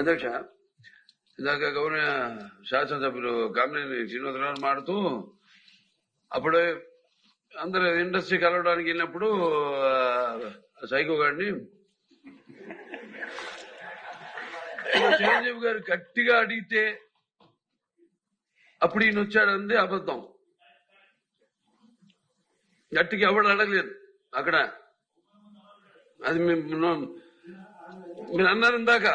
అధ్యక్ష, ఇందాక గౌరవ శాసనసభ్యులు కామినేని శ్రీనివాసరావు మాడుతూ అప్పుడు అందరు ఇండస్ట్రీ కలవడానికి వెళ్ళినప్పుడు సైకో గారిని చిరంజీవి గారు గట్టిగా అడిగితే అప్పుడు ఈయన వచ్చాడంది అబద్ధం. గట్టిగా ఎవడు అడగలేదు అక్కడ. అది మీరు అన్నారు ఇందాక,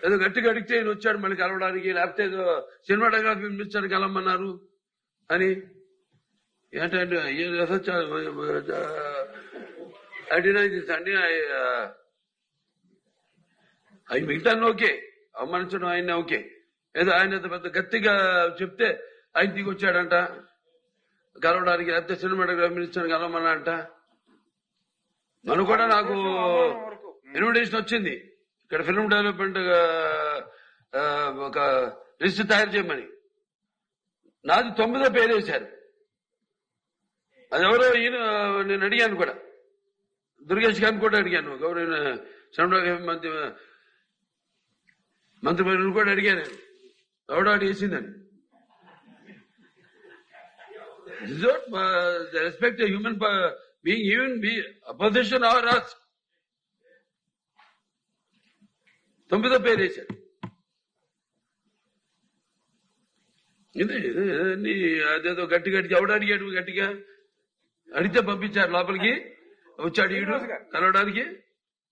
ఏదో గట్టిగా అడిగితే ఈయన వచ్చాడు మళ్ళీ కలవడానికి, లేకపోతే ఏదో సినిమాటోగ్రఫీ మినిస్టర్ కలవమన్నారు అని. ఏంటంటే అవి మిగతాన్ని ఓకే, అవమానించడం ఆయన ఓకే. ఏదో ఆయన పెద్ద గట్టిగా చెప్తే ఆయన దిగి వచ్చాడంట కలవడానికి, లేకపోతే సినిమాటోగ్రఫీ మినిస్టర్ కలవమన్నా అంట. మనం కూడా నాకు ఇన్విటేషన్ వచ్చింది ఇక్కడ ఫిల్మ్ డెవలప్మెంట్ ఒక లిస్ట్ తయారు చేయమని. నాది 9వ పేరు వేశారు. అది ఎవరో ఈయన నేను అడిగాను కూడా, దుర్గేష్ గారిని కూడా అడిగాను, గౌరవ సినిమాటోగ్రఫీ మంత్రివర్యులు కూడా అడిగాను, ఎవడో అడిగేసిందని. Respect human being, even be opposition or us. 9వ పేరు వేశారు. ఇది అదేదో గట్టిగా ఎవడు అడిగాడు, గట్టిగా అడిగితే పంపించారు లోపలికి. వచ్చాడు ఈడు కలవడానికి.